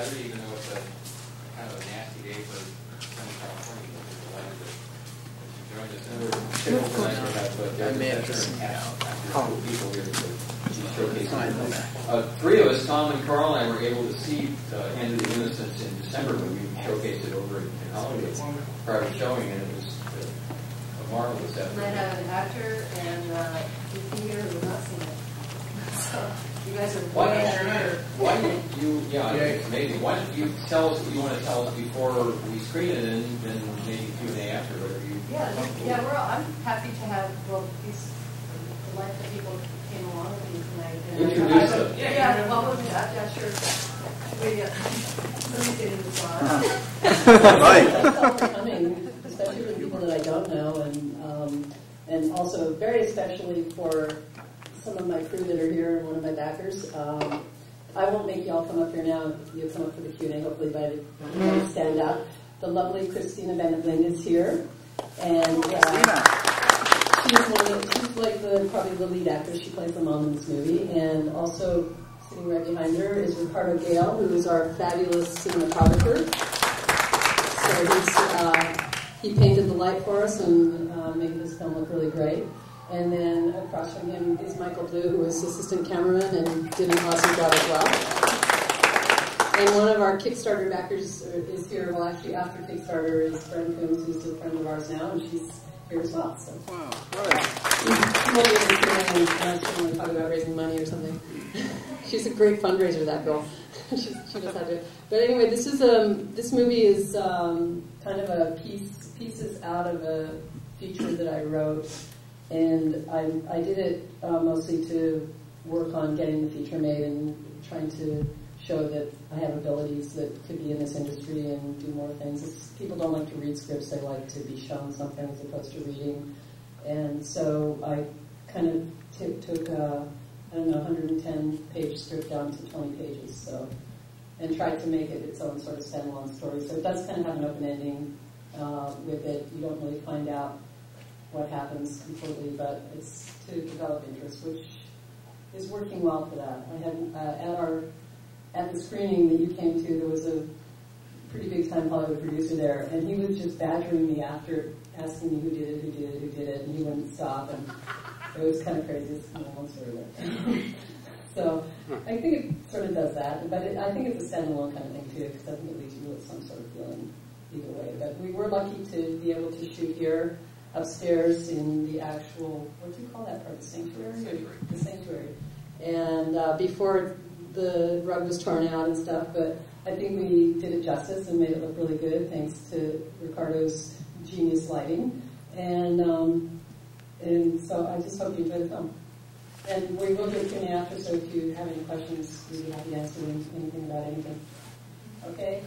Saturday, even though it's a kind of a nasty day for Southern California. We're delighted that you joined us. And we're scheduled tonight to have Deborah, Chesher, and after people here to showcase. Three of us, Tom and Carl and I, were able to see Hand of the Innocents in December when we showcased it over in Hollywood prior to showing, and it was a marvelous effort. I have an actor and you here who have not seen it. So you guys are why don't you, it's amazing. Why don't you tell us what you want to tell us before we screen it, and then maybe Q&A after, whatever you... I'm happy to have, these delightful people came along with me tonight. Introduce them. Sure. Let me get into this one. Right. That's all for coming, especially for people that I don't know, and also very especially for some of my crew that are here and one of my backers. I won't make you all come up here now. You'll come up for the Q&A, hopefully, by the stand up. The lovely Christina Bennett is here. And she's like probably the lead actress. She plays the mom in this movie. And also sitting right behind her is Ricardo Gale, who is our fabulous cinematographer. So he painted the light for us and made this film look really great. And then across from him is Michael Blue, who is assistant cameraman and did an awesome job as well. And one of our Kickstarter backers is here. Well, actually, after Kickstarter is Fran Coombs, who's a friend of ours now, and she's here as well. So. Wow, She won't be able to she won't talk about raising money or something. She's a great fundraiser, that girl. She knows how to do it. But anyway, this movie is kind of a pieces out of a feature that I wrote. And I did it mostly to work on getting the feature made and trying to show that I have abilities that could be in this industry and do more things. People don't like to read scripts, they like to be shown something as opposed to reading. And so I kind of took a 110-page script down to 20 pages, and tried to make it its own sort of standalone story. So it does kind of have an open ending with it. You don't really find out what happens completely, but it's to develop interest, which is working well for that. I had at the screening that you came to, there was a pretty big time Hollywood producer there, and he was just badgering me after, asking me who did it, and he wouldn't stop, and it was kind of crazy. It's kind of a long story there. So I think it sort of does that, but I think it's a standalone kind of thing too, because I think it leaves you with some sort of feeling either way. But we were lucky to be able to shoot here upstairs in the actual, what do you call that part, the sanctuary? The sanctuary. And before the rug was torn out and stuff, but I think we did it justice and made it look really good thanks to Ricardo's genius lighting. And so I just hope you enjoy the film. And we will do a Q&A after, so if you have any questions, we'd be happy to answer anything about anything. Okay?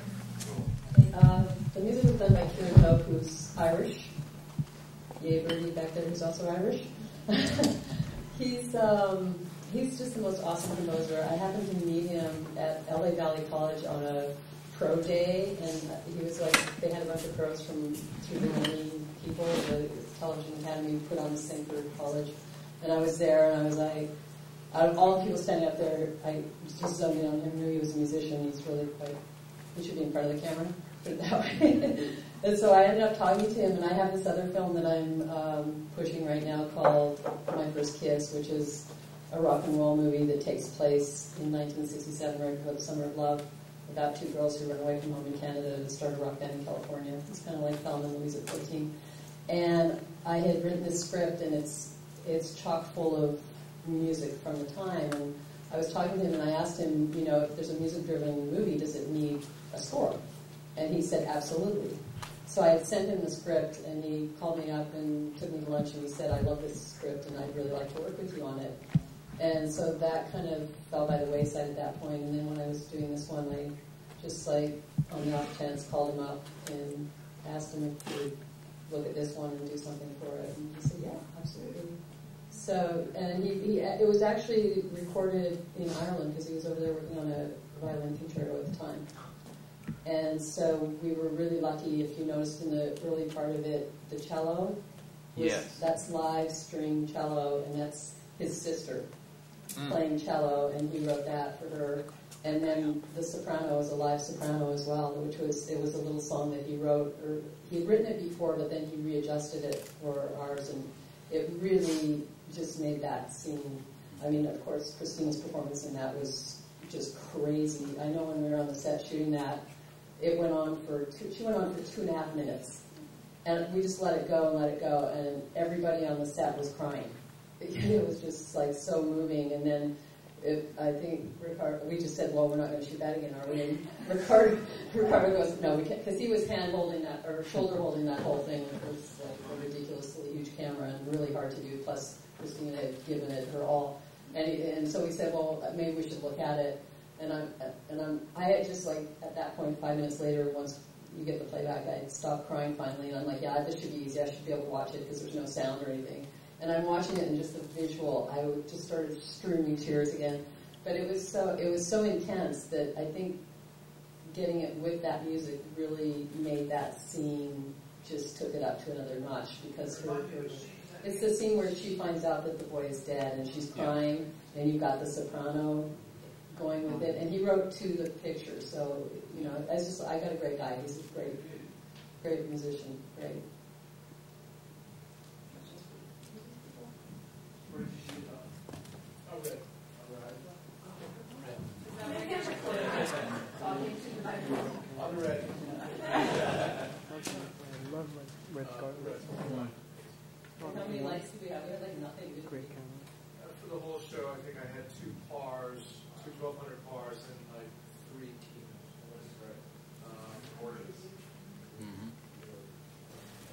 The music was done by Kieran Hope, who's Irish. Yay, Birdie back there, who's also Irish. He's just the most awesome composer. I happened to meet him at LA Valley College on a pro day, and he was like, they had a bunch of pros from 3 people, the Television Academy put on this thing for college. And I was there, and I was like, out of all the people standing up there, I just zoned in on him, knew he was a musician. He's really he should be in front of the camera, put it that way. And so I ended up talking to him, and I have this other film that I'm pushing right now called My First Kiss, which is a rock and roll movie that takes place in 1967, right before the Summer of Love, about 2 girls who run away from home in Canada to start a rock band in California. It's kind of like Thelma and Louise at 14. And I had written this script, and it's chock full of music from the time. And I was talking to him, and I asked him, if there's a music-driven movie, does it need a score? And he said, absolutely. So I had sent him the script, and he called me up and took me to lunch, and he said, I love this script, and I'd really like to work with you on it. And so that kind of fell by the wayside at that point. And then when I was doing this one, I just on the off chance, called him up and asked him if he would look at this one and do something for it. And he said, yeah, absolutely. So, and it was actually recorded in Ireland because he was over there working on a violin concerto at the time. And so we were really lucky. If you noticed in the early part of it, the cello, that's live string cello, and that's his sister playing cello, and he wrote that for her. And then the soprano was a live soprano as well, it was a little song that he wrote, or he'd written it before, but then he readjusted it for ours, and it really just made that scene. I mean, of course, Christina's performance in that was just crazy. I know when we were on the set shooting that, she went on for 2.5 minutes. And we just let it go, and everybody on the set was crying. It was just like so moving. And then I think Ricardo, we just said, well, we're not going to shoot that again, are we? And Ricardo goes, no, we can't, because he was hand holding that, or shoulder holding that whole thing. It was like a ridiculously huge camera and really hard to do. Plus, Christina had given it her all. And so we said, well, maybe we should look at it. And I had just like, at that point, 5 minutes later, once you get the playback, I stopped crying finally, and I'm like, yeah, this should be easy. I should be able to watch it because there's no sound or anything. And I'm watching it, and just the visual, I just started streaming tears again. But it was so intense that I think getting it with that music really made that scene, just took it up to another notch, because it's the scene where she finds out that the boy is dead, and she's crying, and you've got the soprano going with it, and he wrote to the picture, so, you know, I got a great guy. He's a great musician, great. Where did you shoot it? Oh, good. On the red. I love my red carpet. How many lights do we have? We had like nothing. Great camera. For the whole show, I think I had 2 pars, 1,200 pars, and like 3 keynotes.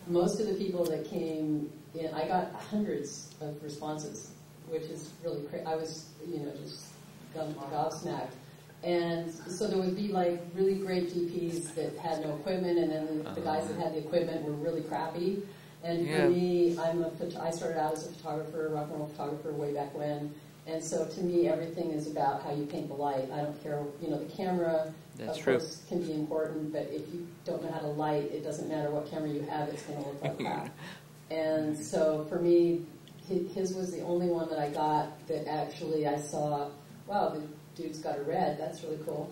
Most of the people that came in, I got hundreds of responses, which is really crazy. I was, just gobsmacked. And so there would be like really great DPs that had no equipment, and then the guys that had the equipment were really crappy. And for me, I started out as a photographer, rock and roll photographer way back when. And so to me, everything is about how you paint the light. I don't care, the camera, course, can be important, but if you don't know how to light, it doesn't matter what camera you have, it's going to look like crap. And so for me, his was the only one that I got that actually I saw, wow, the dude's got a red, that's really cool.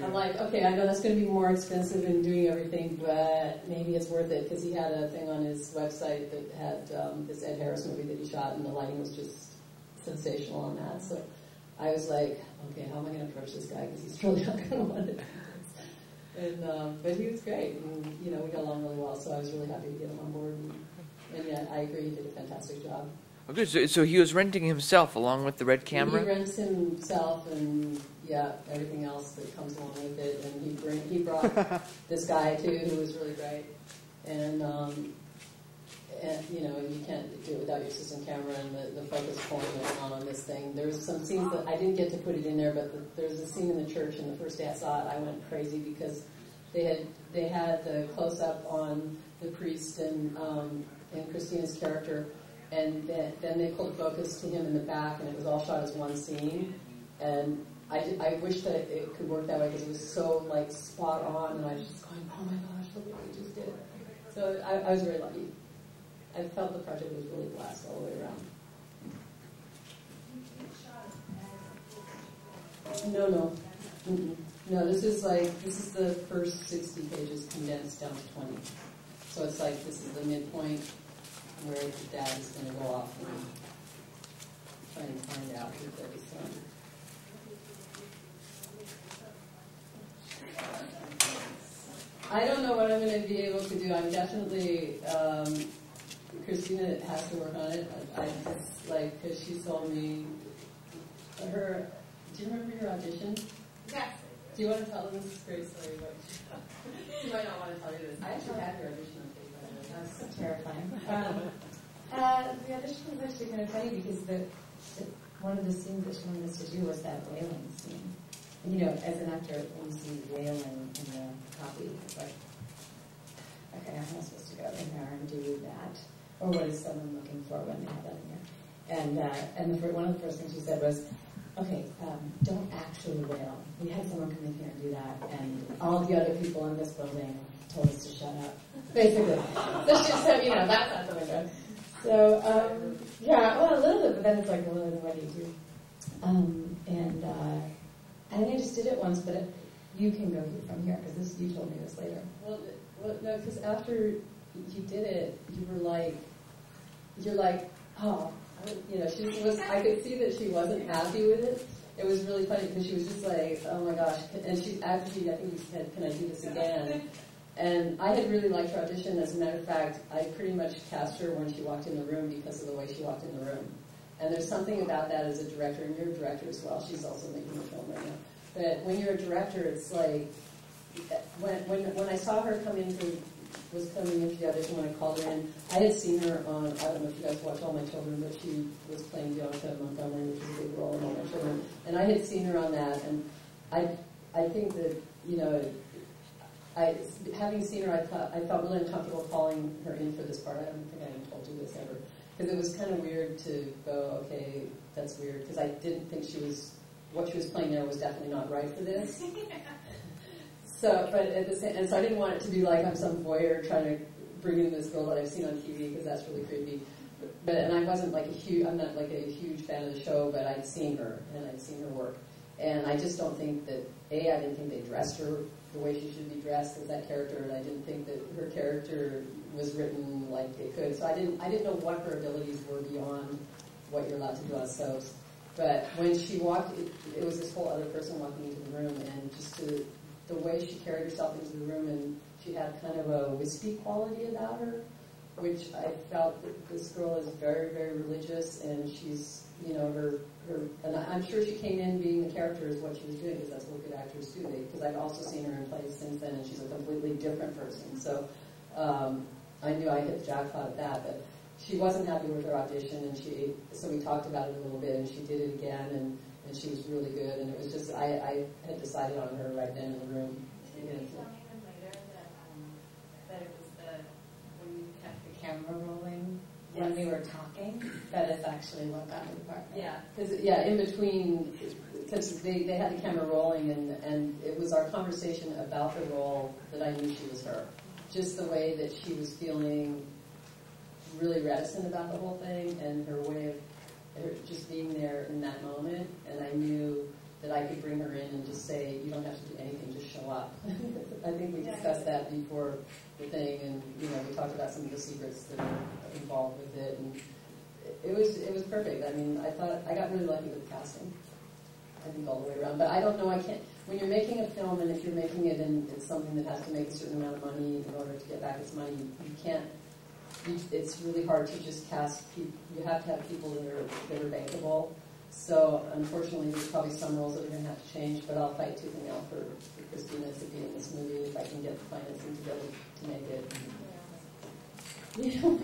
I'm like, okay, I know that's going to be more expensive in doing everything, but maybe it's worth it, because he had a thing on his website that had this Ed Harris movie that he shot, and the lighting was just sensational on that. So I was like, okay, how am I going to approach this guy, because he's probably not going to want to do this. And, but he was great, and we got along really well, so I was really happy to get him on board. And yeah, I agree, he did a fantastic job. Okay, so he was renting himself along with the red camera? He rents himself and, everything else that comes along with it. And he brought this guy, too, who was really great. And you can't do it without your system camera and the focus point on this thing. There's some scenes that I didn't get to put it in there, but there's a scene in the church, and the first day I saw it, I went crazy, because they had the close-up on the priest and Christina's character, and then they pulled focus to him in the back, and it was all shot as one scene. And I wish that it could work that way, because it was so like spot on, and I was just going, oh my gosh, look what we just did. So I was very lucky. I felt the project was really blessed all the way around. No. No, this is the first 60 pages condensed down to 20. So it's like, this is the midpoint where the dad is going to go off and try and find out who that is from. I don't know what I'm going to be able to do. I'm definitely, Christina has to work on it. I just, because she told me, do you remember your audition? Yes. Do you want to tell them this great story? You might not want to tell you this. I actually had your audition on tape. That's terrifying. The audition was actually kind of funny, because one of the scenes that she wanted us to do was that wailing scene. And, as an actor, when you see wailing in the copy, it's like, okay, I'm not supposed to go in there and do that. Or what is someone looking for when they have that in there? And one of the first things she said was, okay, don't actually wail. We had someone come in here and do that, and all the other people in this building told us to shut up, basically. So she said, that's out the window. So, a little bit, but then it's like, well, then what do you do? I think I just did it once, but you can go from here, because you told me this later. Well, no, because after you did it, you're like, oh, you know, she was. I could see that she wasn't happy with it. It was really funny because she was just like, oh my gosh, and she actually, I think you said, can I do this again? And I had really liked her audition. As a matter of fact, I pretty much cast her when she walked in the room because of the way she walked in the room. And there's something about that as a director, and you're a director as well. She's also making a film right now. But when you're a director, it's like, when I saw her was coming in for the audition, when I called her in, I had seen her on, I don't know if you guys watch All My Children, but she was playing Bianca Montgomery, which is a big role in All My Children. And I had seen her on that, and I think that, you know, having seen her, I felt really uncomfortable calling her in for this part. I don't think I even told you this ever. Because it was kind of weird to go, okay, that's weird, because I didn't think what she was playing there was definitely not right for this. So, but at the same, and so I didn't want it to be like I'm some voyeur trying to bring in this girl that I've seen on TV, because that's really creepy. And I wasn't like I'm not like a huge fan of the show, but I'd seen her, and I'd seen her work. And I just don't think that, I didn't think they dressed her the way she should be dressed as that character, and I didn't think that her character was written like it could. So I didn't know what her abilities were beyond what you're allowed to do on soaps. But when she walked, it was this whole other person walking into the room, and just the way she carried herself into the room, and she had kind of a wispy quality about her, which I felt that this girl is very, very religious, and she's, you know, and I'm sure she came in being the character is what she was doing, because that's what good actors do. Because I've also seen her in plays since then, and she's a completely different person. So I knew I hit the jackpot at that, but she wasn't happy with her audition, and so we talked about it a little bit, and she did it again, and she was really good, and it was just, I had decided on her right then in the room. Did you tell me then later that it was when you kept the camera rolling when we were talking, that is actually what got me the part? Yeah, because in between, because they had the camera rolling, and it was our conversation about the role that I knew she was her. Just the way that she was feeling really reticent about the whole thing, and her way of just being there in that moment, and I knew that I could bring her in and just say, you don't have to do anything, just show up. I think we discussed that before the thing, and you know, we talked about some of the secrets that are involved with it, and it was perfect. I mean, I thought I got really lucky with the casting. I think all the way around, but I don't know. I can't. When you're making a film, and if you're making it, and it's something that has to make a certain amount of money in order to get back its money, you can't. It's really hard to just cast people. You have to have people that are bankable. So unfortunately, there's probably some roles that are going to have to change, but I'll fight tooth and nail for Christina to be in this movie if I can get the financing together to make it. You know,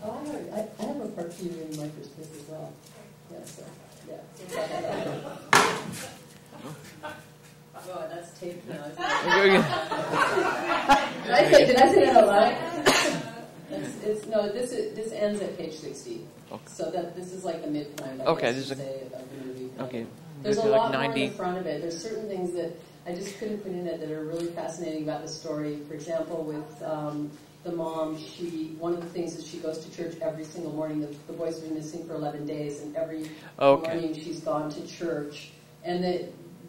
I have a part for you in my first kiss as well. Yeah, so, yeah. Oh, that's taped now. Did I say that out loud? This ends at page 60. Okay. So this is like the midpoint. This is say about the movie. Okay. There's a lot 90. More in the front of it. There's certain things that I just couldn't put in it that are really fascinating about the story. For example, with the mom, one of the things is she goes to church every single morning. The boys have been missing for 11 days, and every morning she's gone to church. And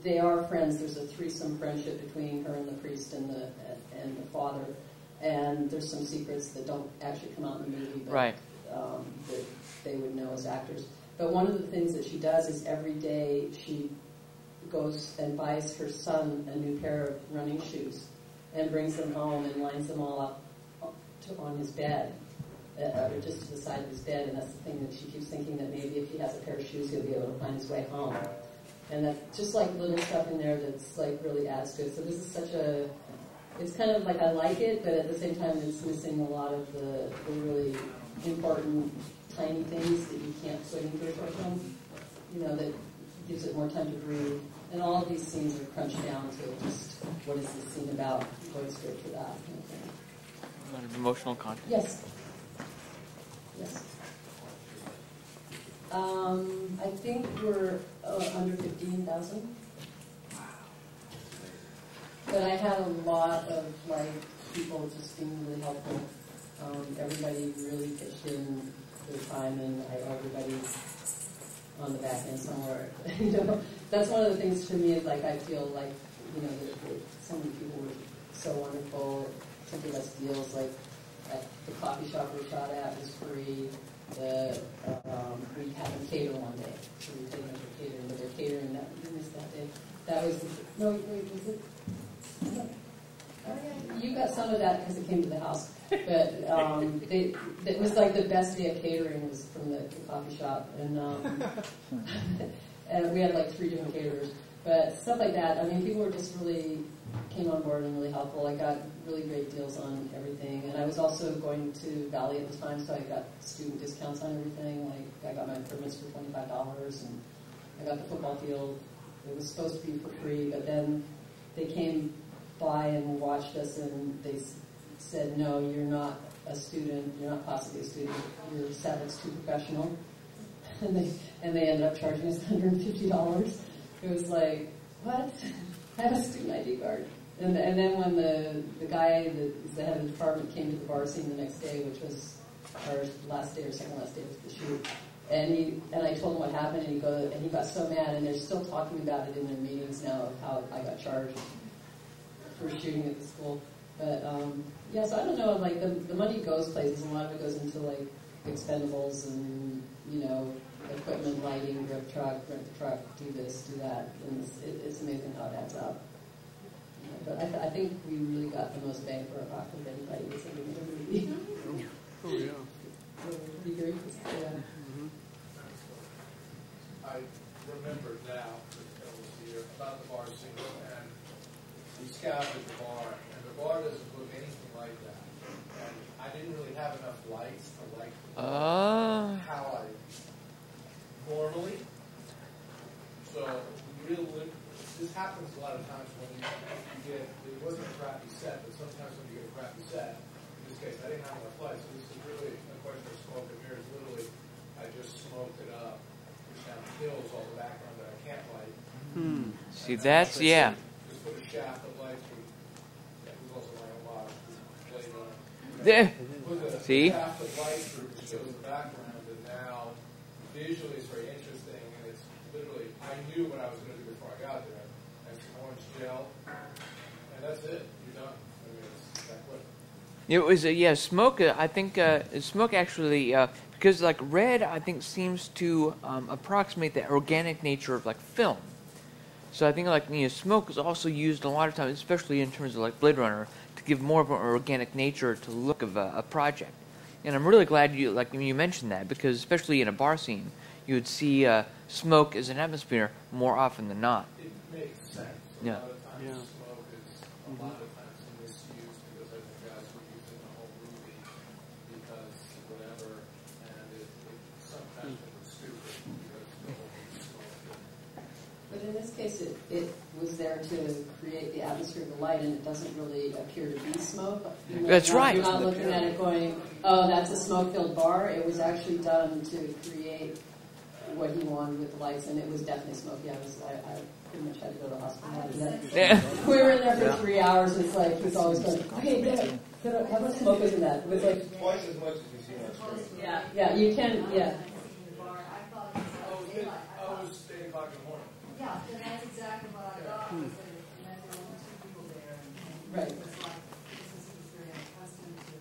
they are friends. There's a threesome friendship between her and the priest and the father. And there's some secrets that don't actually come out in the movie, but that they would know as actors. But one of the things that she does is every day she goes and buys her son a new pair of running shoes and brings them home and lines them all up on his bed, just to the side of his bed. And that's the thing that she keeps thinking, that maybe if he has a pair of shoes, he'll be able to find his way home. And that's just like little stuff in there that's like really adds to it. So this is such a... It's kind of like I like it, but at the same time it's missing a lot of the really important tiny things that you can't put into a short film, you know, that gives it more time to breathe. And all of these scenes are crunched down to just, what is this scene about, going straight for that kind of thing. A lot of emotional content. Yes. I think we're under 15,000. But I had a lot of people just being really helpful. Everybody really pitched in their time, and everybody on the back end somewhere. You know, that's one of the things to me is like I feel like, you know, that so many people were so wonderful, something less deals like at the coffee shop we shot at was free. We had them cater one day, so we paid them for catering, but they're catering that. You missed that day. That was no, wait, was it? Oh yeah, you got some of that because it came to the house. But it was like the best day of catering was from the coffee shop, and and we had like 3 different caterers. But stuff like that. I mean, people were just really came on board and really helpful. I got really great deals on everything, and I was also going to Valley at the time, so I got student discounts on everything. Like I got my permits for $25, and I got the football field. It was supposed to be for free, but then they came by and watched us, and they said, "No, you're not a student. You're not possibly a student. Your Sabbath's too professional." And they ended up charging us $150. It was like, what? I have a student ID card. And then when the guy that the head of the department came to the bar scene the next day, which was our last day or second last day of the shoot, and I told him what happened, and he got so mad, and they're still talking about it in their meetings now of how I got charged for shooting at the school. But yeah, so I don't know, like the money goes places, and a lot of it goes into like expendables and, you know, equipment, lighting, rent the truck, do this, do that, and it's amazing how it adds up. You know, but I think we really got the most bang for our buck of anybody that's ever made a movie. Oh, yeah. Do you agree? Yeah. Mm-hmm. I remember now, that was here, about the bar scene, and we scouted the bar, and the bar doesn't look anything like that. And I didn't really have enough lights to like how I normally. So this happens a lot of times when you get, it wasn't a crappy set, but sometimes when you get a crappy set, in this case I didn't have enough lights, so this is really a question of smoke and mirrors. Literally, I just smoked it up, and kills all the background that I can't light. See, that's, yeah. Just put a shaft of lights through, that was also my own model, played on it. There. Put a See? shaft of light through to show the background, and now visually it's very interesting, and it's literally, I knew what I was going to do before I got there. And some orange gel, and that's it. You're done. I mean, it's that quick. It was, yeah, smoke, I think, smoke actually, because like red, I think, seems to approximate the organic nature of like film. So I think like, you know, smoke is also used a lot of times, especially in terms of like Blade Runner, to give more of an organic nature to the look of a project. And I'm really glad you mentioned that, because especially in a bar scene, you would see smoke as an atmosphere more often than not. It makes sense. A Yeah. lot of times Yeah. smoke is a lot of times misused because I think guys were using the whole movie because whatever, and it sometimes it's stupid because the whole movie's smoke. But in this case, it was there to create the atmosphere of the light, and it doesn't really appear to be smoke. You know, That's right. You're not looking at it going, oh, that's a smoke-filled bar. It was actually done to create what he wanted with the lights, and it was definitely smoky. I pretty much had to go to the hospital after that. Yeah. We were in there for 3 hours, and it's like he's always going, okay, good. How much smoke is in that? It was like, Twice as much as you see on screen. yeah, you can, yeah. I was 8 o'clock in the morning. Yeah, and that's exactly what I thought. Was that and then there were only 2 people there, and Right. it was like this is very accustomed to.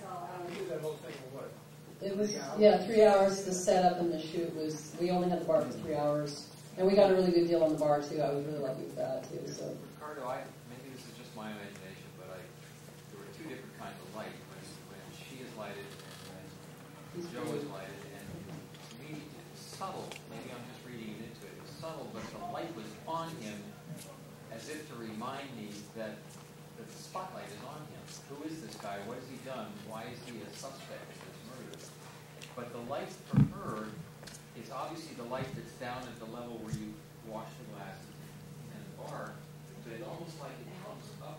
So We did that whole thing in what? It was, yeah, 3 hours. The setup and the shoot was, we only had the bar for 3 hours. And we got a really good deal on the bar, too. I was really lucky with that, too. So. Ricardo, maybe this is just my imagination, but there were 2 different kinds of light. When she is lighted and when Joe is lighted, and to me, it's subtle. Maybe I'm just reading into it. It's subtle, but the light was on him as if to remind me that the spotlight is on him. Who is this guy? What has he done? Why is he a suspect in this murder? But the light for her is obviously the light that's down at the level where you wash the glasses in the bar, but it's almost like it comes up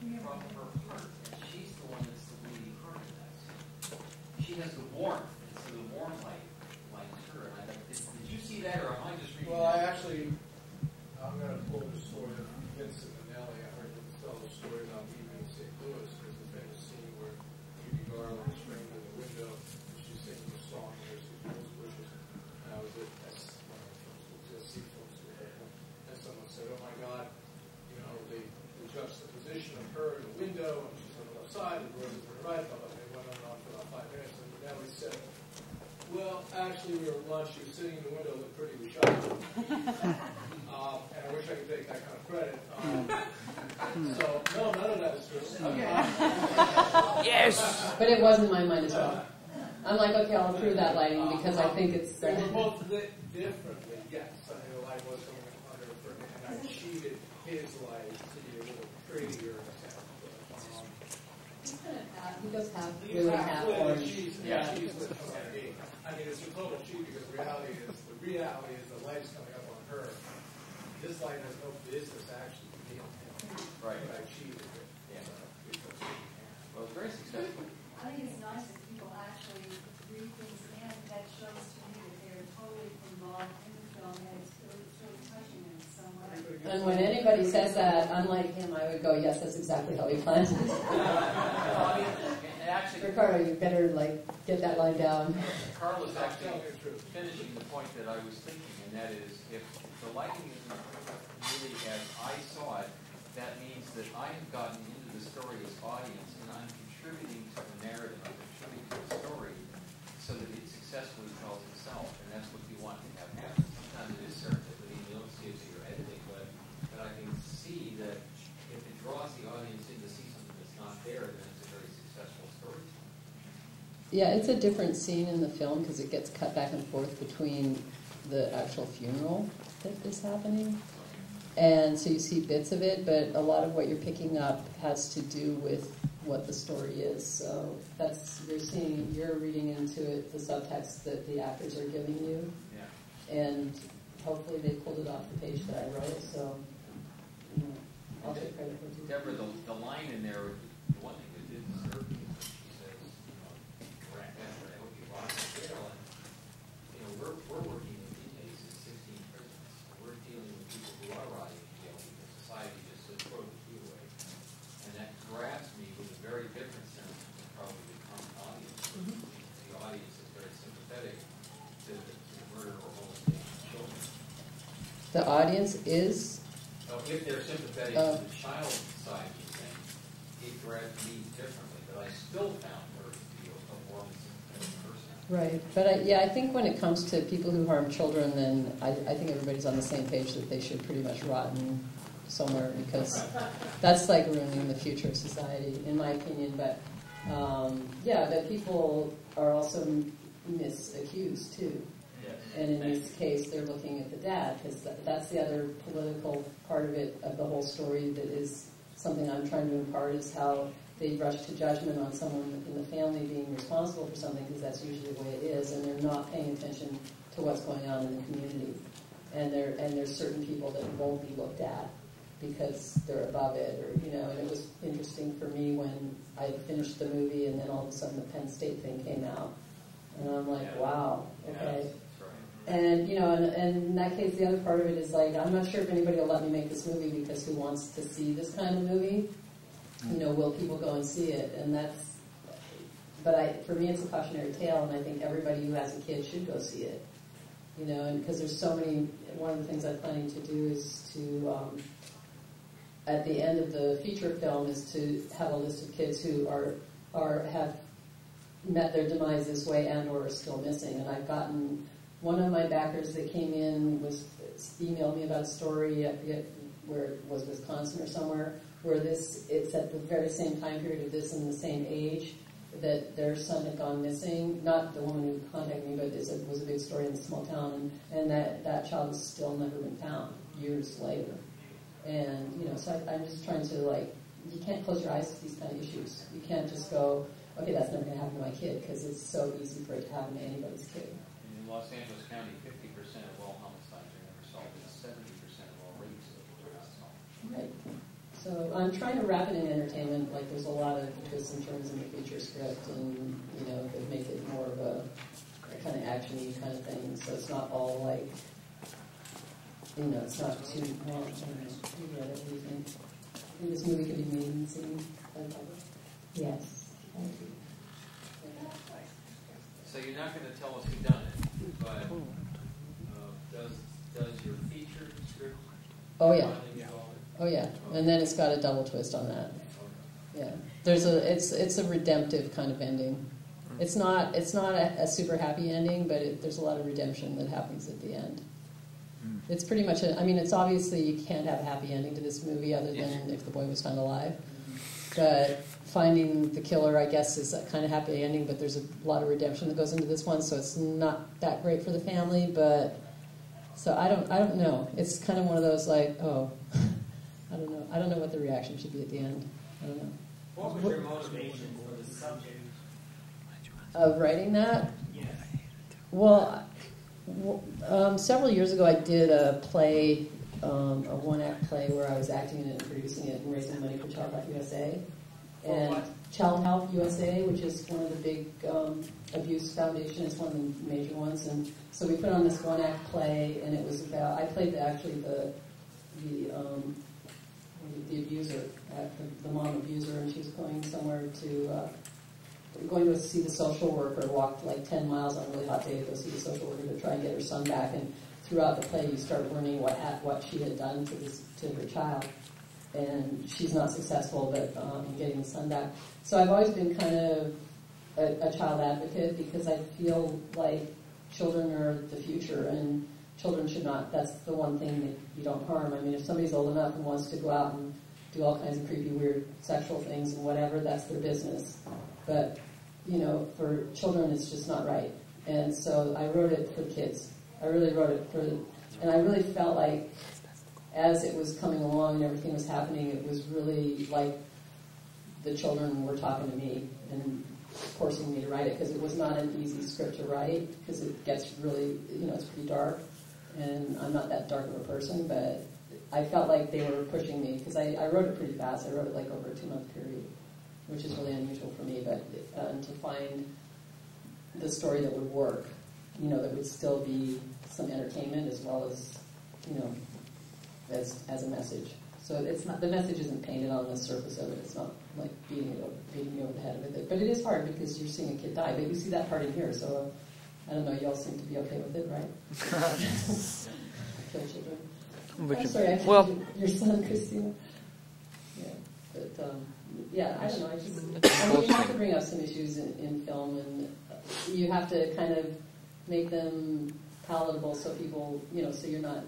from her heart, and she's the one that's the leading heart in that scene. She has the warmth, and so the warm light lights her. And did you see that, or am I just reading Well, that? I'm going to quote a story of Vincent Minnelli. I heard him tell a story about being in St. Louis. There's a famous scene where Judy Garland is framed in the window, and she's singing a song, and there's these rose bushes. And I was Well, actually, we were at lunch. She was sitting in the window, looked pretty. We shot her. And I wish I could take that kind of credit. So, no, none of that is true. Yes! But it was in my mind as well. I'm like, okay, I'll approve that lighting because I think it's... They were both lit differently, yes. I mean, the light was coming under for him, and I cheated his light to be a little prettier in a sense. He goes half He's blue and half half lit, and orange. she's lit from my gate. I mean, it's a total cheat because the reality is the light's coming up on her. This light has no business actually being on him. Right. But I cheated it. Yeah. So, Well, it's very successful. I think it's nice that people actually read things in. That shows to me that they're totally involved in the film and it's really touching in some way. And when anybody says that, unlike him, I would go, yes, that's exactly how he planned it. And actually, Ricardo, you better get that line down. Carl is actually finishing the point that I was thinking, and that is, if the lighting isn't really as I saw it, that means that I have gotten into the story as audience, and I'm contributing to the narrative, I'm contributing to the story, so that it successfully tells itself, and that's what you want to have happen. Sometimes it is serendipity, you don't see it to your editing, but I can see that if it draws the audience in to see something that's not there, then it's a very successful story. Yeah, it's a different scene in the film because it gets cut back and forth between the actual funeral that is happening. And so you see bits of it, but a lot of what you're picking up has to do with what the story is. So you're reading into it the subtext that the actors are giving you. Yeah. And hopefully they pulled it off the page that I wrote, so I'll take credit for it. Deborah, the line in there, the one thing that did disturb me is she says, Grant Bender, I hope you lost the jail. And, we're working with inmates in 16 prisons. We're dealing with people who are rotting in jail because society just says, throw the key away. And that grabs me with a very different sense than probably the common audience. Mm-hmm. The audience is very sympathetic to the murder or molestation of children. The audience is... If they're sympathetic to the child side of the thing, it grabbed me differently, but I still found her to be a more sympathetic person. Right, but I think when it comes to people who harm children, then I think everybody's on the same page that they should pretty much rot in somewhere because that's like ruining the future of society, in my opinion. But but people are also misaccused too. And in this case, they're looking at the dad, because that's the other political part of it, of the whole story that is something I'm trying to impart, is how they rush to judgment on someone in the family being responsible for something, because that's usually the way it is, and they're not paying attention to what's going on in the community. And there's certain people that won't be looked at because they're above it, or and it was interesting for me when I finished the movie and then all of a sudden the Penn State thing came out. And I'm like, wow, okay. And, and in that case, the other part of it is I'm not sure if anybody will let me make this movie because who wants to see this kind of movie? Will people go and see it? And for me, it's a cautionary tale, and I think everybody who has a kid should go see it. And because there's so many, one of the things I'm planning to do is to, at the end of the feature film, is to have a list of kids who have met their demise this way and or are still missing. And I've gotten... One of my backers that came in emailed me about a story, I forget where it was, Wisconsin or somewhere, where it's at the very same time period of this and the same age, that their son had gone missing. Not the woman who contacted me, but it was a big story in the small town, and that child has still never been found years later. And, so I'm just trying to, you can't close your eyes to these kind of issues. You can't just go, okay, that's never going to happen to my kid, because it's so easy for it to happen to anybody's kid. In Los Angeles County, 50% of all homicides are never solved, and 70% of all rapes are not solved. Right. So I'm trying to wrap it in entertainment. There's a lot of twists and turns in the feature script, and that make it more of a kind of action-y kind of thing. So it's not all it's not too. Well, I don't know. You read it? What do you think? I think this movie could be made and seen by the public. Yes. Thank you. So you're not going to tell us who done it, but does your feature script? Oh yeah. Oh yeah. And then it's got a double twist on that. Yeah. It's a redemptive kind of ending. It's not a super happy ending, but there's a lot of redemption that happens at the end. It's pretty much it's obviously you can't have a happy ending to this movie other than if the boy was found alive. But finding the killer, I guess, is a kind of happy ending, but there's a lot of redemption that goes into this one, so it's not that great for the family, but so I don't know. It's kind of one of those like, oh, I don't know. I don't know what the reaction should be at the end. I don't know. What was your motivation for the subject? Of writing that? Yes. Well, several years ago I did a play, a one-act play where I was acting in it and producing it and raising money for Child Help USA. And Child Help USA, which is one of the big abuse foundation, is one of the major ones. And so we put on this one-act play, and it was about, I played the abuser, the mom abuser, and she was going somewhere going to see the social worker, walked like 10 miles on a really hot day to go see the social worker to try and get her son back. And throughout the play, you start learning what she had done to her child. And she's not successful, but in getting the son back. So I've always been kind of a child advocate because I feel like children are the future, and children should not. That's the one thing that you don't harm. I mean, if somebody's old enough and wants to go out and do all kinds of creepy, weird sexual things and whatever, that's their business. But for children, it's just not right. And so I wrote it for the kids. I really wrote it and I really felt like as it was coming along and everything was happening, it was really like the children were talking to me and forcing me to write it, because it was not an easy script to write, because it gets really, it's pretty dark, and I'm not that dark of a person, but I felt like they were pushing me, because I wrote it pretty fast. I wrote it like over a 2-month period, which is really unusual for me, but to find the story that would work, that would still be some entertainment as well as, as a message. So it's not, the message isn't painted on the surface of it. It's not like beating you over the head with it. But it is hard because you're seeing a kid die. But you see that part in here, so I don't know. You all seem to be okay with it, right? Kill children. I'm sorry, I killed your son, Christina. Yeah, but I don't know. You have to bring up some issues in film, and you have to kind of make them palatable so people, so you're not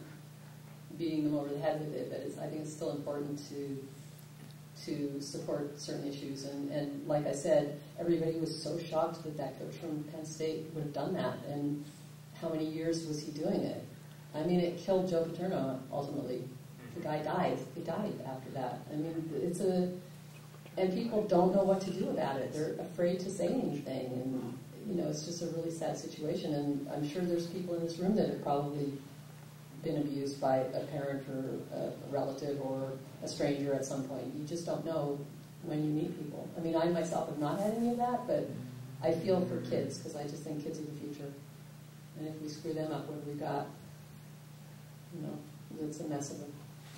beating them over the head with it. But I think it's still important to support certain issues. And like I said, everybody was so shocked that coach from Penn State would have done that. And how many years was he doing it? I mean, it killed Joe Paterno, ultimately. The guy died. He died after that. I mean, and people don't know what to do about it. They're afraid to say anything. And, it's just a really sad situation. And I'm sure there's people in this room that have probably been abused by a parent or a relative or a stranger at some point. You just don't know when you meet people. I mean, I myself have not had any of that, but I feel for kids, because I just think kids are the future. And if we screw them up, what have we got? It's a mess of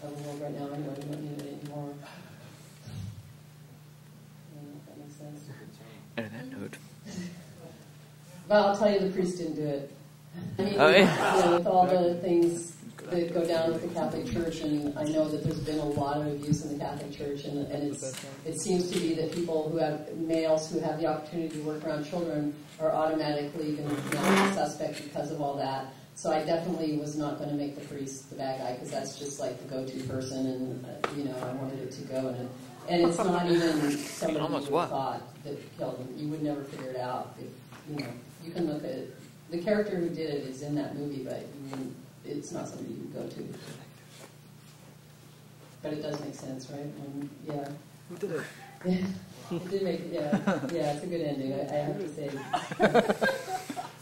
a world right now anyway. We don't need it anymore. I don't know if that makes sense. And on that note. Well, I'll tell you, the priest didn't do it. I mean, with all the things that go down with the Catholic Church, and I know that there's been a lot of abuse in the Catholic Church, and it seems to be that people who have, males who have the opportunity to work around children are automatically going to be a suspect because of all that. So I definitely was not going to make the priest the bad guy, because that's just like the go-to person, and I wanted it to go, and it's not even somebody you thought that killed him. You would never figure it out. If, you can look at it. The character who did it is in that movie, but it's not somebody you would go to. But it does make sense, right? Who did it? It did make it. Yeah, it's a good ending. I have to say.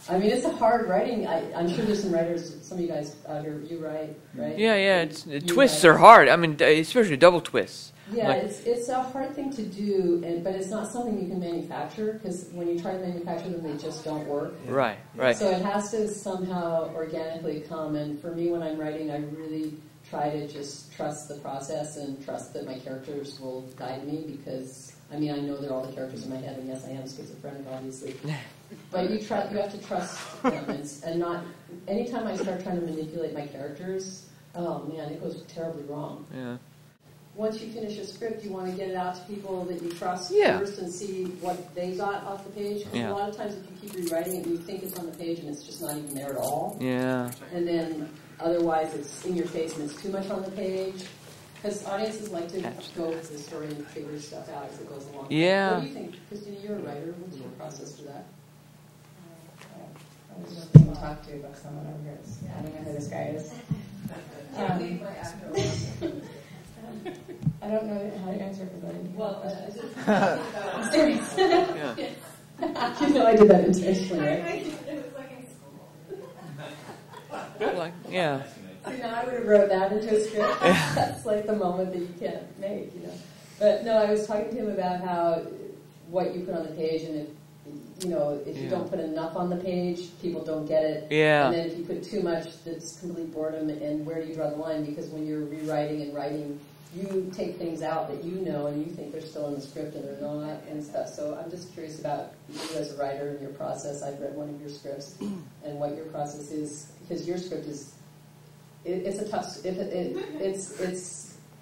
I mean, it's a hard writing. I'm sure there's some writers. Some of you guys out here, you write, right? Yeah. Twists are hard. I mean, especially double twists. Yeah, it's a hard thing to do, but it's not something you can manufacture, because when you try to manufacture them, they just don't work. Right. So it has to somehow organically come, and for me, when I'm writing, I really try to just trust the process and trust that my characters will guide me, because, I mean, I know they're all the characters in my head, and yes, I am schizophrenic, obviously. But you have to trust them, and not, anytime I start trying to manipulate my characters, oh man, it goes terribly wrong. Yeah. once you finish a script, you want to get it out to people that you trust Yeah. first and see what they got off the page. 'Cause Yeah. a lot of times if you keep rewriting it, you think it's on the page and it's just not even there at all. Yeah. And then otherwise it's in your face and it's too much on the page. Because audiences like to go with the story and figure stuff out as it goes along. Yeah. What do you think? Christina, you're a writer. What's your process for that? I was just being talked to by someone over here. I don't know who this guy is. I don't know how to answer everybody. Well, I'm serious. Yeah. you know I did that intentionally, right? Like, yeah. See, now I would have wrote that into a script. That's like the moment that you can't make, you know. But no, I was talking to him about how what you put on the page, and if you don't put enough on the page, people don't get it. Yeah. And then if you put too much, that's complete boredom. And where do you draw the line? Because when you're rewriting and writing, you take things out that you know and you think they're still in the script and they're not and stuff. So I'm just curious about you as a writer and your process. I've read one of your scripts and what your process is, because your script is. It's a tough.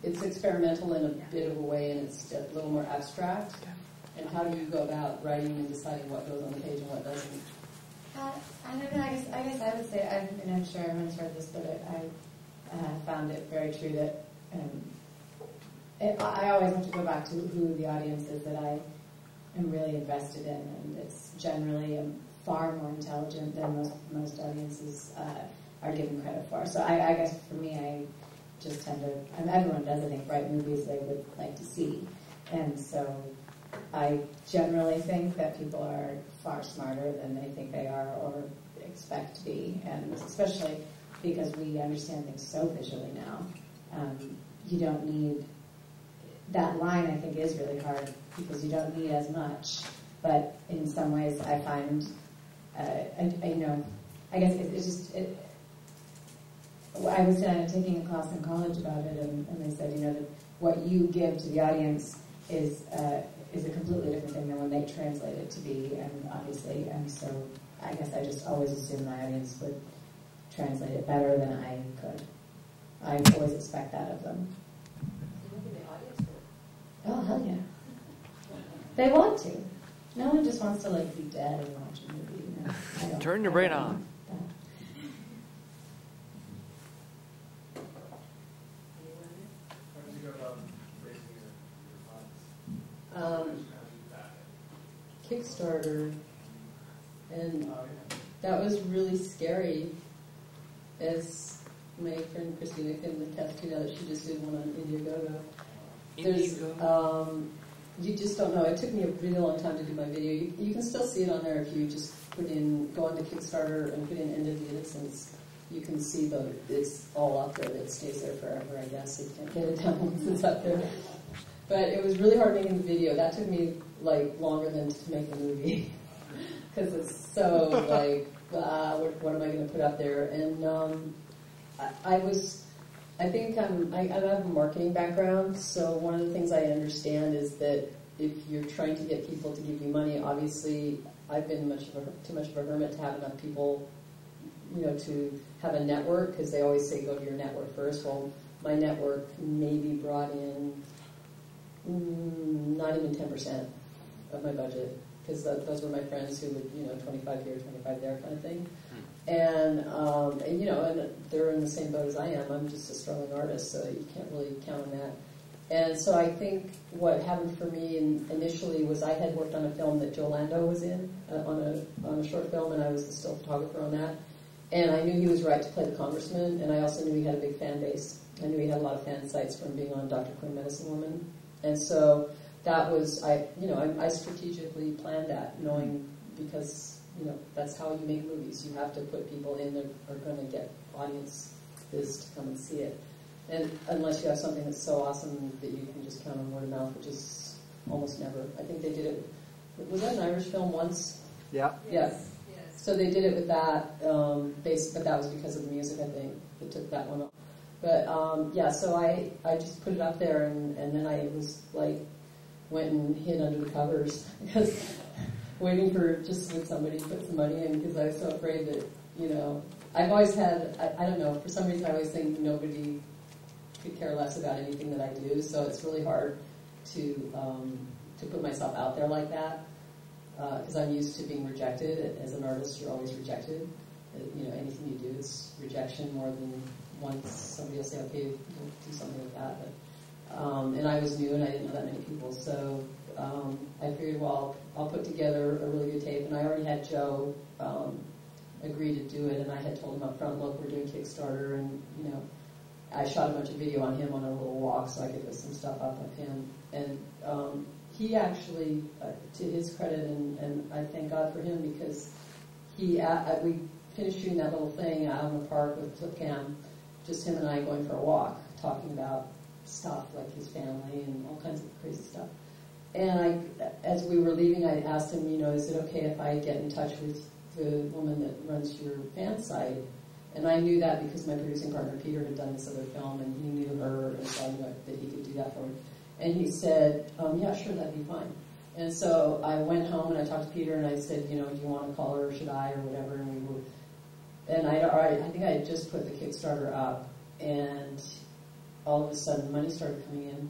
It's experimental in a bit of a way, and it's a little more abstract. And how do you go about writing and deciding what goes on the page and what doesn't? I don't know. I guess I would say, I'm sure everyone's heard this, but I found it very true that I always have to go back to who the audience is that I am really invested in, and it's generally far more intelligent than most audiences are given credit for. So I guess for me, I just tend to, everyone does, I think, write movies they would like to see. And so I generally think that people are far smarter than they think they are or expect to be. And especially because we understand things so visually now. You don't need, that line I think is really hard because you don't need as much. But in some ways I find, I guess it's just, I was taking a class in college about it, and they said, that what you give to the audience is a completely different thing than when they translate it to be, and obviously, and so I guess I just always assumed my audience would translate it better than I could. I always expect that of them. Oh, hell yeah. They want to. No one just wants to be dead and watch a movie. Turn your brain on. Kickstarter, and that was really scary, as my friend Christina can attest to now that she just did one on Indiegogo. You just don't know. It took me a really long time to do my video. You can still see it on there if you just go onto Kickstarter and put in End of the Innocence. You can see it's all up there. It stays there forever, I guess. You can't get it down once it's up there. But it was really hard making the video. That took me longer than to make the movie because it's so what am I going to put up there? And I have a marketing background, so one of the things I understand is that if you're trying to get people to give you money, obviously I've been too much of a hermit to have enough people, to have a network, because they always say go to your network first. Well, my network maybe brought in not even 10% of my budget, because those were my friends who would, 25 here, 25 there kind of thing. And they're in the same boat as I am. I'm just a struggling artist, so you can't really count on that. And so I think what happened for me initially was I had worked on a film that Joe Lando was in, on a short film, and I was the still photographer on that. And I knew he was right to play the congressman, and I also knew he had a big fan base. I knew he had a lot of fan sites from being on Dr. Quinn, Medicine Woman. And so that was, I strategically planned that, knowing, because, that's how you make movies. You have to put people in that are going to get audiences to come and see it. And unless you have something that's so awesome that you can just count on word of mouth, which is almost never. I think they did it. Was that an Irish film once? Yeah. Yes. So they did it with that, but that was because of the music, I think, that took that one off. But, so I just put it up there, and then I was went and hid under the covers, because waiting for somebody to put some money in, because I was so afraid that, I've always had, I don't know, for some reason I always think nobody could care less about anything that I do. So it's really hard to put myself out there like that, because I'm used to being rejected. As an artist, you're always rejected. Anything you do, it's rejection more than once somebody will say, okay, we'll do something with that. But, and I was new and I didn't know that many people. So I figured, well, I'll put together a really good tape. And I already had Joe agree to do it. And I had told him up front, look, we're doing Kickstarter. And, I shot a bunch of video on him on a little walk so I could put some stuff up of him. And he actually, to his credit, and I thank God for him, because we finished shooting that little thing out in the park with flip cam, just him and I going for a walk, talking about stuff like his family and all kinds of crazy stuff. And as we were leaving, I asked him, is it okay if I get in touch with the woman that runs your fan site? And I knew that because my producing partner Peter had done this other film, and he knew her, and so I knew that he could do that for me. And he said, yeah, sure, that'd be fine. And so I went home and I talked to Peter and I said, do you want to call her or should I or whatever? And I think I had just put the Kickstarter up, and all of a sudden money started coming in.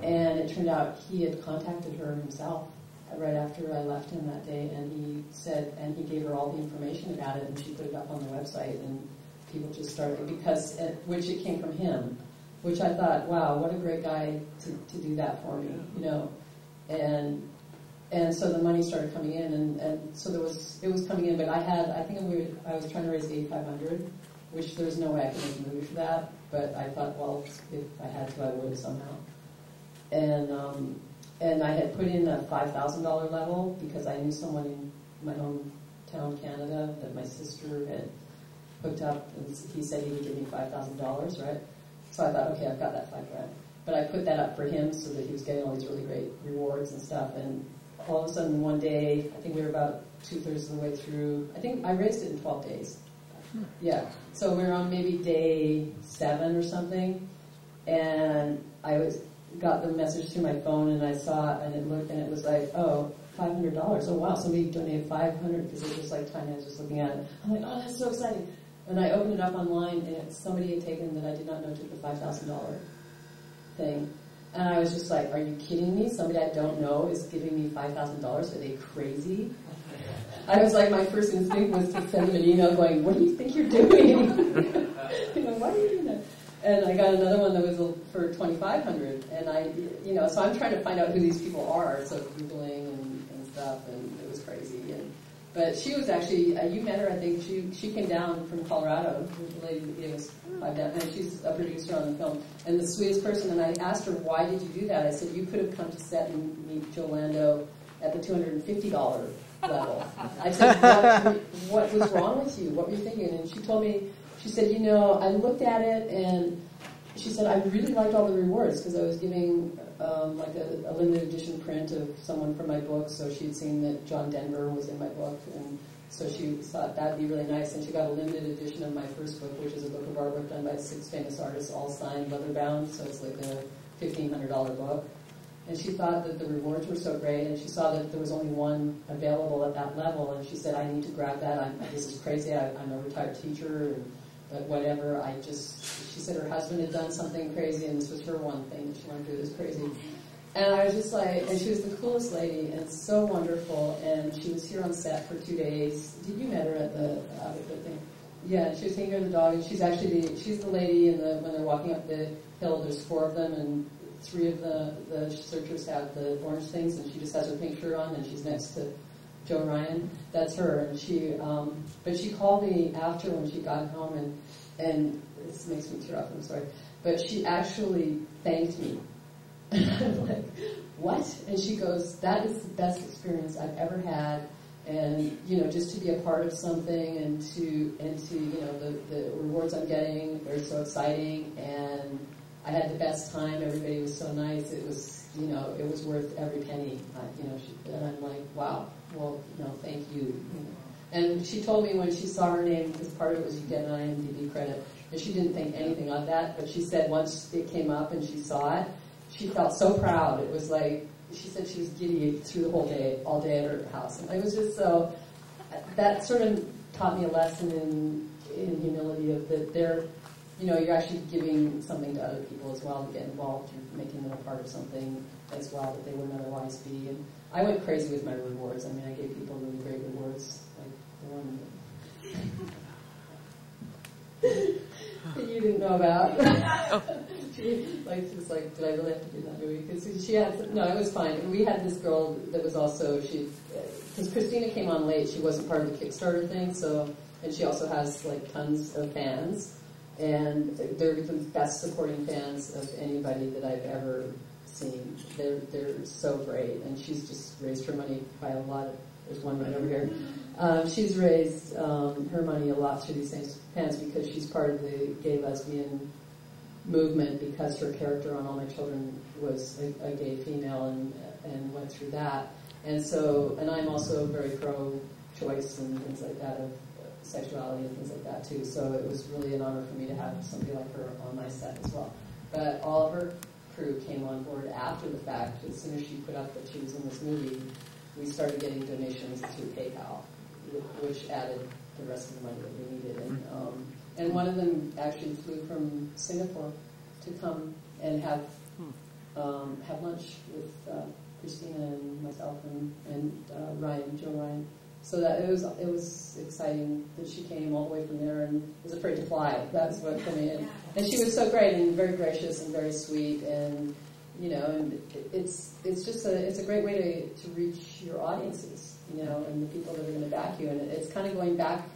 And it turned out he had contacted her himself right after I left him that day, and he said, and he gave her all the information about it, and she put it up on the website, and people just started, which it came from him, which I thought, wow, what a great guy to do that for me, and so the money started coming in, and so it was coming in, but I was trying to raise $8,500, which there's no way I could make a movie for that, but I thought, well, if I had to, I would somehow. And I had put in a $5,000 level because I knew someone in my hometown, Canada, that my sister had hooked up, and he said he would give me $5,000, right? So I thought, okay, I've got that $5,000. But I put that up for him so that he was getting all these really great rewards and stuff. And all of a sudden, one day, I think we were about 2/3 of the way through. I think I raised it in 12 days. Yeah. So we were on maybe day 7 or something, and I got the message through my phone, and I saw it, and it was like, oh, $500. Oh wow, somebody donated $500 because it was like tiny. I was just looking at it. I'm like, oh, that's so exciting. And I opened it up online, and somebody had taken that I did not know took the $5,000 thing. And I was just like, are you kidding me? Somebody I don't know is giving me $5,000. Are they crazy? I was like, my first instinct was to send him an email going, what do you think you're doing? Why are you doing that? And I got another one that was for $2,500. And so I'm trying to find out who these people are. So Googling and stuff, and it was crazy. But she was actually, you met her, I think. She came down from Colorado, the lady that gave us $5,000, and she's a producer on the film, and the sweetest person. And I asked her, why did you do that? I said, you could have come to set and meet Joe Lando at the $250 level. I said, what was wrong with you? What were you thinking? And she told me, she said, I looked at it, and she said, I really liked all the rewards, because I was giving like a limited edition print of someone from my book, so she'd seen that John Denver was in my book, and so she thought that'd be really nice, and she got a limited edition of my first book, which is a book of artwork done by 6 famous artists, all signed, leather bound, so it's like a $1,500 book. And she thought that the rewards were so great, and she saw that there was only one available at that level, and she said, I need to grab that. This is crazy. I'm a retired teacher, but whatever. She said her husband had done something crazy, and this was her one thing that she wanted to do. This crazy. And I was just like, and she was the coolest lady, and so wonderful, and she was here on set for 2 days. Did you met her at the thing? Yeah, she was taking care of the dog, and she's the lady when they're walking up the hill, there's 4 of them, and 3 of the searchers have the orange things, and she just has her pink shirt on, and she's next to Joe Ryan. That's her, and but she called me after when she got home, and this makes me tear up, I'm sorry, but she actually thanked me. I'm like, what? And she goes, that is the best experience I've ever had, and just to be a part of something, and to the rewards I'm getting, they're so exciting, and I had the best time. Everybody was so nice. It was, it was worth every penny. And I'm like, wow. Well, thank you. And she told me when she saw her name, because part of it was you get an IMDb credit, and she didn't think anything of that. But she said once it came up and she saw it, she felt so proud. It was like, she said she was giddy through the whole day, all day at her house. And it was just so, that sort of taught me a lesson in humility of that you're actually giving something to other people as well to get involved. You're making them a part of something as well that they wouldn't otherwise be. And I went crazy with my rewards. I mean, I gave people really great rewards, like the one that you didn't know about. She's like, did I really have to do that movie? Because she had, no, it was fine. We had this girl that was also, because Christina came on late, she wasn't part of the Kickstarter thing, so, and she also has like tons of fans, and they're the best supporting fans of anybody that I've ever seen. They're so great, and she's just raised her money by a lot. There's one right over here. She's raised her money a lot through these same fans because she's part of the gay lesbian movement, because her character on All My Children was a gay female and went through that. And so, and I'm also very pro-choice and things like that, of sexuality and things like that too. So it was really an honor for me to have somebody like her on my set as well. But all of her crew came on board after the fact. As soon as she put up that she was in this movie, we started getting donations through PayPal, which added the rest of the money that we needed. And one of them actually flew from Singapore to come and have lunch with Christina and myself and Ryan, Joe Ryan. So that it was exciting that she came all the way from there and was afraid to fly. That's what for me. And she was so great and very gracious and very sweet, and and it's just a great way to reach your audiences, and the people that are going to back you. And it's kind of going back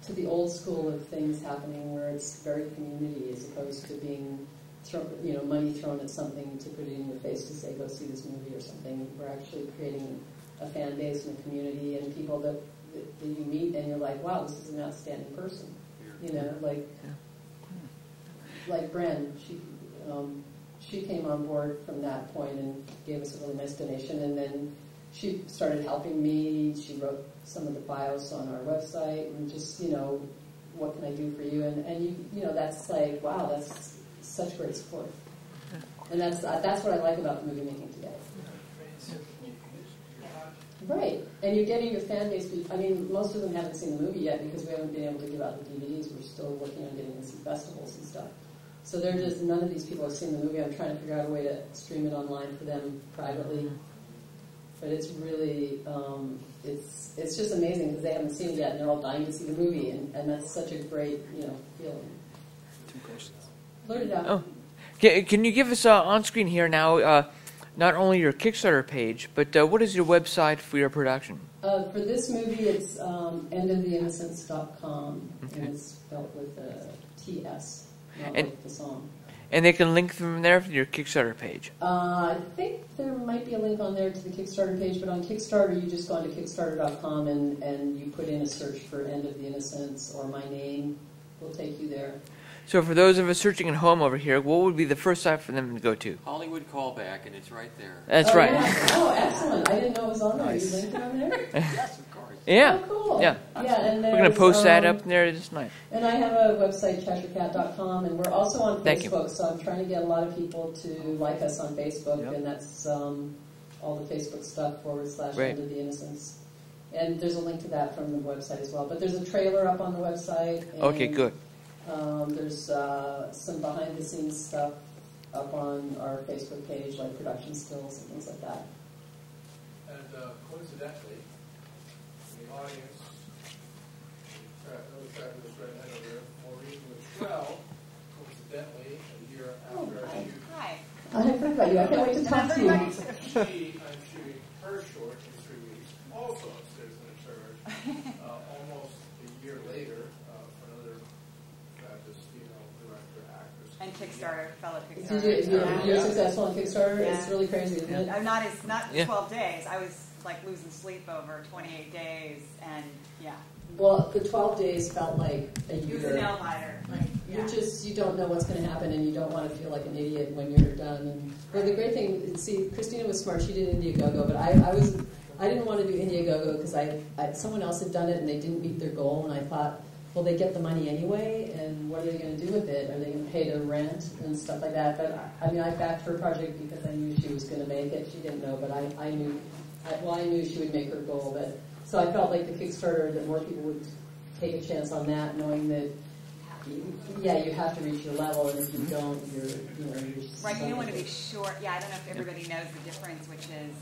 to the old school of things happening where it's very community as opposed to being money thrown at something to put it in your face to say, go see this movie or something. We're actually creating a fan base and a community and people that you meet and you're like, wow, this is an outstanding person. Like Bren, she came on board from that point and gave us a really nice donation, and then she started helping me. She wrote some of the bios on our website and just, what can I do for you? And that's like, wow, that's such great support. And that's what I like about the movie making today. Right. And you're getting your fan base. I mean, most of them haven't seen the movie yet because we haven't been able to give out the DVDs. We're still working on getting some festivals and stuff. So none of these people have seen the movie. I'm trying to figure out a way to stream it online for them privately. But it's really, it's just amazing because they haven't seen it yet and they're all dying to see the movie. And that's such a great, feeling. 2 questions. Blurt it out. Oh. Can you give us on screen here now, not only your Kickstarter page, but what is your website for your production? For this movie, it's endoftheinnocence.com, and it's spelled with a TS, not like the song. And they can link from there to your Kickstarter page. I think there might be a link on there to the Kickstarter page, but on Kickstarter, you just go onto Kickstarter.com and you put in a search for End of the Innocence or my name. We'll take you there. So for those of us searching at home over here, what would be the first site for them to go to? Hollywood Callback, and it's right there. That's right. Yeah. Oh, excellent. I didn't know it was on there. Nice. You linked it on there? Yes, of course. Yeah. Oh, cool. Yeah. And we're going to post that up there this night. And I have a website, ChesherCat.com, and we're also on Thank you. Facebook, so I'm trying to get a lot of people to like us on Facebook, and that's all the Facebook stuff / End of the Innocence. And there's a link to that from the website as well. But there's a trailer up on the website. And okay, good. There's some behind-the-scenes stuff up on our Facebook page, like production stills and things like that. And coincidentally, in the audience, another fabulous redhead over there, Maureen with 12, coincidentally, a year after I shoot. Hi. I heard about you. I can't wait to talk to you. I'm shooting her short in 3 weeks, also upstairs in the church, almost a year later, for another fabulous female director, actress. And Kickstarter, fellow Kickstarter. You're successful on Kickstarter? Yeah. It's really crazy, isn't it? I'm not 12 days. I was like losing sleep over 28 days, and yeah. Well, the 12 days felt like a year. It was a nail biter. Like, yeah. You don't know what's going to happen, and you don't want to feel like an idiot when you're done. And well, the great thing, see, Christina was smart. She did Indiegogo, but I didn't want to do Indiegogo because someone else had done it and they didn't meet their goal, and I thought, well, they get the money anyway, and what are they going to do with it? Are they going to pay their rent and stuff like that? But I backed her project because I knew she was going to make it. She didn't know, but I knew she would make her goal. But so I felt like the Kickstarter, that more people would take a chance on that, knowing that yeah, you have to reach your level, and if you don't, you're just Right, you don't want to be short. Yeah, I don't know if everybody knows the difference, which is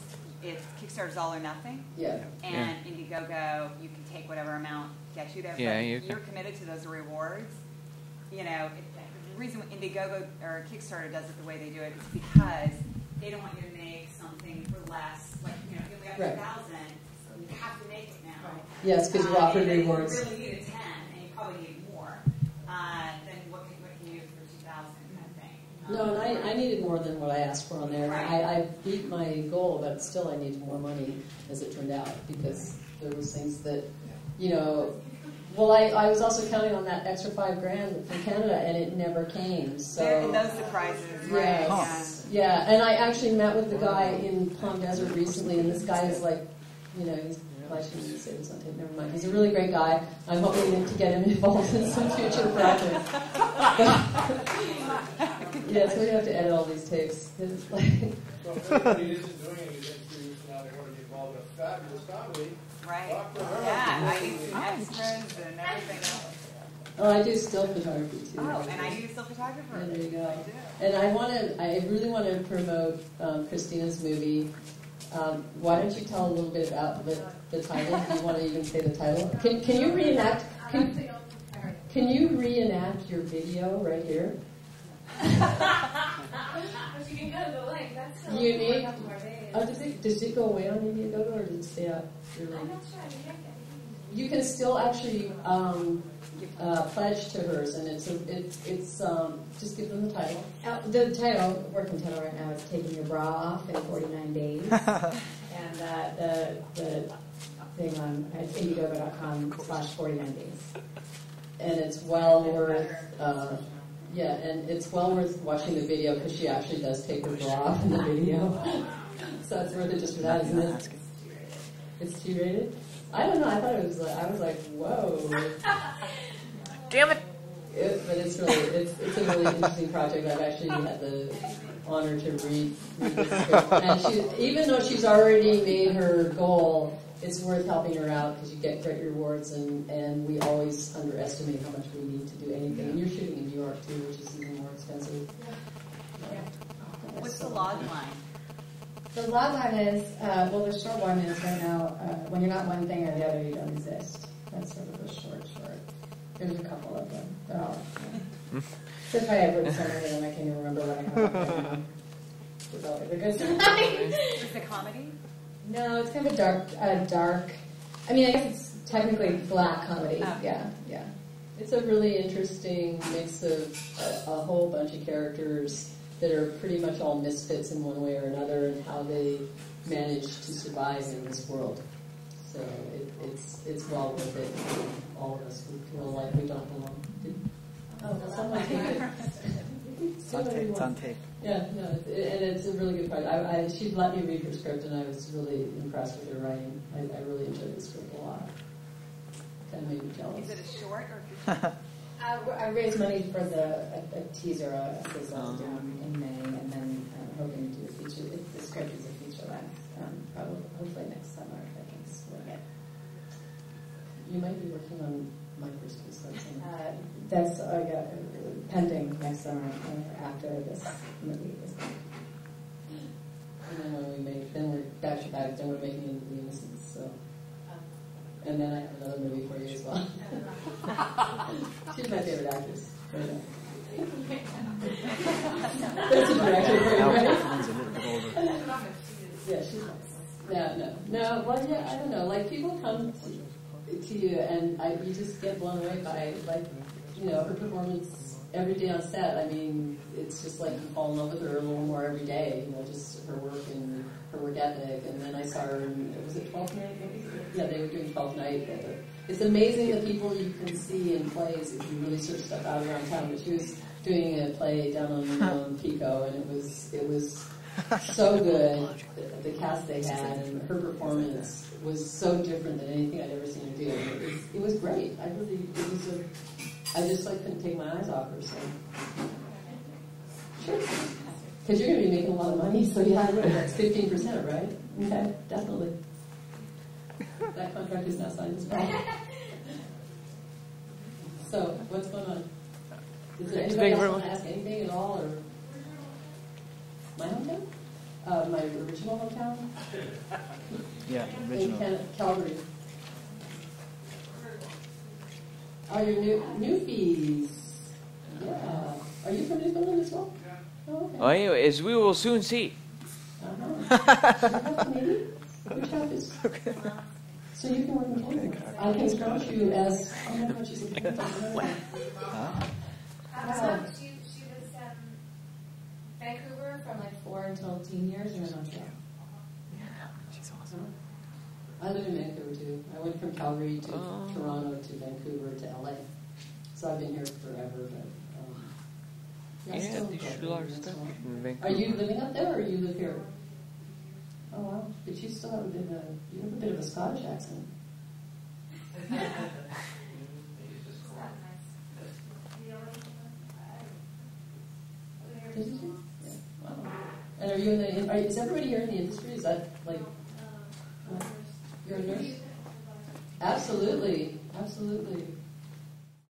if Kickstarter's all or nothing. Yeah. And Indiegogo, you can take whatever amount gets you there. Yeah, but you're committed to those rewards. You know, the reason Indiegogo or Kickstarter does it the way they do it is because they don't want you to make something for less. Like, you know, if you only got 2,000, you have to make it now. Right. Yes, because you offer rewards. You really need a 10, and you probably need more. Then what can you do for 2,000 kind of thing? No, and I needed more than what I asked for on there. Right. I beat my goal, but still I needed more money, as it turned out, because there was things that, you know. Well, I was also counting on that extra $5,000 from Canada, and it never came. So and those surprises, right? Yes. Yeah, and I actually met with the guy in Palm Desert recently, and this guy is like, you know, I shouldn't say this on tape, never mind. He's a really great guy. I'm hoping to get him involved in some future projects. Yeah, so we have to edit all these tapes. So if anybody isn't doing anything for you, so now they want to get involved in a fabulous comedy. Right. Talk to her. Yeah, I need some extras and everything else. Oh, I do still photography too. Oh, and I need a still photographer. Yeah, there you go. I do. And I really want to promote Christina's movie. Why don't you tell a little bit about the title? Do you want to even say the title? Can you reenact? Can you reenact your video right here? But you can go to the link. That's still You need. a couple more days. Oh, does it go away on Indiegogo or does it stay up? I'm not sure. I mean, You can still actually pledge to hers, and it's just give them the title. The title, working title right now, is Taking Your Bra Off in 49 Days. And the thing on Indiegogo.com/49 days. And it's well worth, and it's well worth watching the video because she actually does take her bra off in the video. So it's worth it just for that, isn't it? It's T-rated? I don't know. I thought it was like, I was like, whoa. Damn it! But it's really, it's a really interesting project. I've actually had the honor to read this script. And even though she's already made her goal, it's worth helping her out because you get great rewards, and we always underestimate how much we need to do anything. And you're shooting in New York too, which is even more expensive. What's the log line? The log line is, the short one is right now, when you're not one thing or the other, you don't exist. That's sort of the short. There's a couple of them. They're all. That's why I've written so many of them, I can't even remember what I have right now. Develop a good time. Is it comedy? No, it's kind of a dark. I mean, I guess it's technically black comedy. Oh. Yeah. It's a really interesting mix of a whole bunch of characters that are pretty much all misfits in one way or another, and how they manage to survive in this world. So it's well worth it. All of us who feel like we don't belong. Someone take it. It's on tape. Yeah, no, and it's a really good project. She let me read her script, and I was really impressed with her writing. I really enjoyed the script a lot. Kind of made me jealous. Is it a short or a feature? I raised money for a teaser, a sizzle in May, and then I'm hoping to do a feature. The script is a feature length, probably hopefully next summer if I can swing it. You might be working on my first piece. That's pending next summer after this movie is done. And then when we make, then we're back to back. Then we're making Into the Innocents. So, and then I have another movie for you as well. She's my favorite actress. That's a director for you, right? Yeah, she's nice. No. Well, yeah, I don't know. Like people come to you, and you just get blown away by her performance every day on set. I mean, it's just like you fall in love with her a little more every day. Just her work and her work ethic. And then I saw her in, was it 12th Night? Yeah, they were doing 12th Night. It's amazing the people you can see in plays if you really search stuff out around town. But she was doing a play down on Pico, and it was so good. The cast they had and her performance was so different than anything I'd ever seen her do. It was great. I just couldn't take my eyes off her. So sure, because you're going to be making a lot of money. So yeah, that's 15%, right? Okay, definitely. That contract is now signed as well. So what's going on? Is there anybody else want to ask anything at all? Or my hometown? My original hometown? Yeah, original. In Calgary. Oh, your Newfies. Yeah. Are you from Newfoundland as well? Oh, okay. Oh, anyway, as we will soon see. Maybe? Which half is? So you can work in Canada. I can count you as. Oh my God, she's a she was Vancouver from like 4 until teen years, or in Montreal. She's awesome. I live in Vancouver too. I went from Calgary to Toronto to Vancouver to LA. So I've been here forever. But Yeah, they should do a lot of stuff in Vancouver. Are you living up there, or you live here? Oh wow! But you still have a bit of a Scottish accent. Did you? Yeah. Wow. And are you in the? Is everybody here in the industry? Is that like? You're a nurse. Absolutely, absolutely.